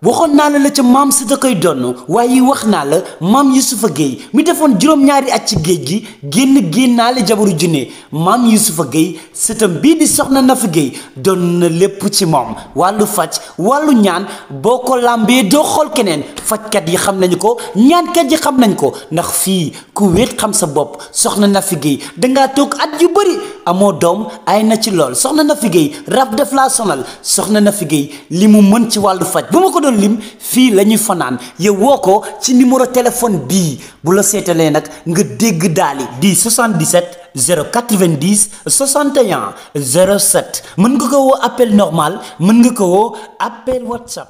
waxoon naa la ca maam si da koy donn waaye wax naa la maam Youssoufa Gueye mi defoon juróom-ñaari at ci géej gi génnaale jabaru junne maam Youssoufa Gueye sëtam bii di soxna Nafi Gueye doon na lépp ci moom wàllu faj wàllu ñaan boo ko làmbee doo xool keneen fajkat yi xam nañu ko ñaankat yi xam nañ ko ndax fii ku wéet xam sa bopp soxna Nafi Gueye dangaa toog at yu bëri amoo doom ay na ci lool soxna Nafi Gueye rab def laa sonal soxna Nafi Gueye li mu mën ci wàllu faj bu ma ko doon lim fii la ñuy fanaan yow woo ko ci numéro téléphone bii bu la seetalee nag nga dégg daali di 77 090 61 07 mën nga ko woo appel normal mën nga ko woo appel WhatsApp.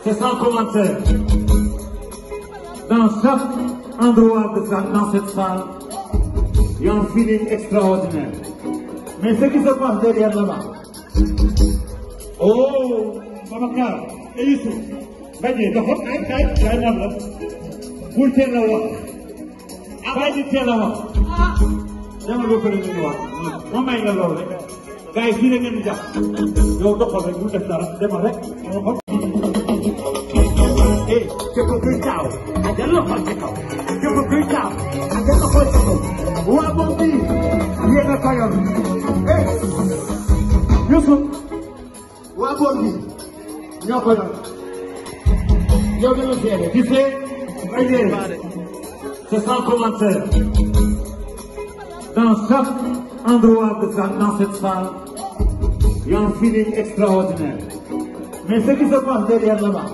C'est sans commentaire. Dans chaque endroit dans cette salle, il y a un feeling extraordinaire. Mais ce qui se passe derrière là-bas. Oh, Babacar et Youssou. Bañe dafa ay man la. Bul teel la wax. Abay di teel la wax. Dama do ko ñu wax. Mo may nga lool rek. Gaay fi la ngeen jax. Yow doxal rek bu def dara demal rek. Eh, que beaucoup tard, à de l'autre côté, que beaucoup tard, à de l'autre côté. Ou à bon dit, il est pas là. Eh, Youssou, ou à bon dit, il est pas là. Yo de le faire, tu sais, c'est sans commentaire. Dans chaque endroit dans cette salle, il y a un feeling extraordinaire. Mais ce qui se passe derrière là-bas.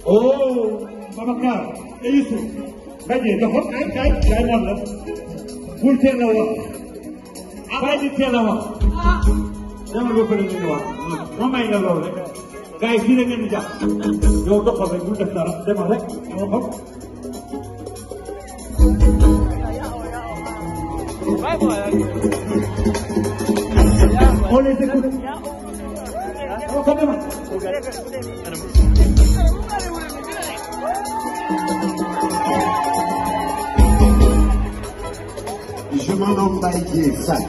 Oh, Babacar et Youssou. Bañe dafa ay man la. Bul teel la wax. Abay di teel la wax. Dama do ko ñu wax. Mo may nga lool rek. Gaay fi la ngeen jax. Yow doxal rek bu def dara demal rek. On les écoute. Je m'en nomme Baïdier Fall,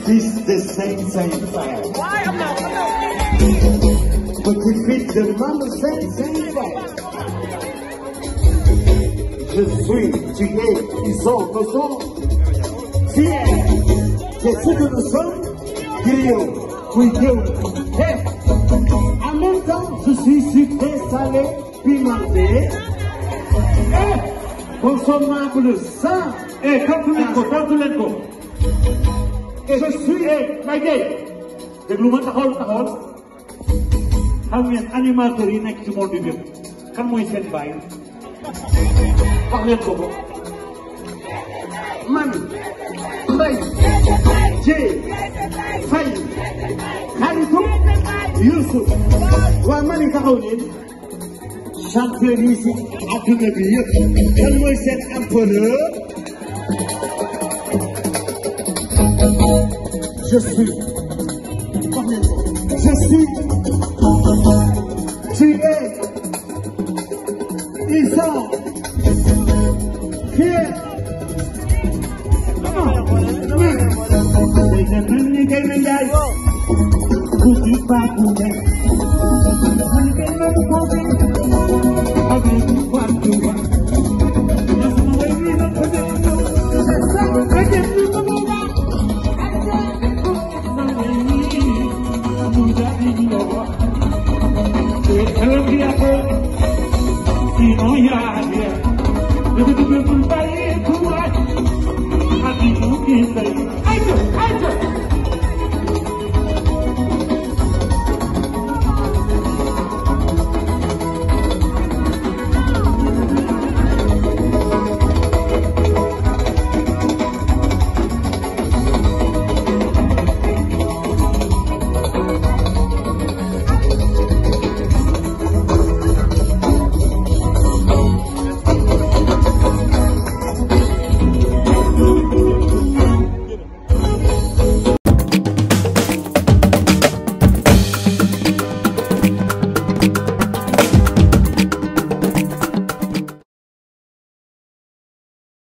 fils de Saint-Saint-Frère, petit-fils de Maman Saint-Saint-Frère. Je suis, tu es, ils sont, nous sommes fiers de ce que nous sommes, griots, oui, en même temps, je suis sucré, salé, pimenté, consommable sans, Eh, quand tu l'es, et je suis, déglu ma taxawal xam ngeen animateurs yi nekk ci monde bi yëpp kan mooy seen baay wax leen ko man Mbaye Dieye Faye xaritu Youssou waa man yi taxaw leen chanteur yi si adduna bi yëpp kan mooy seen empereur je suis tu es ils sont fiers Sino yaaya dëgg dëgg bul bàyyi ku waaj Habibu kii say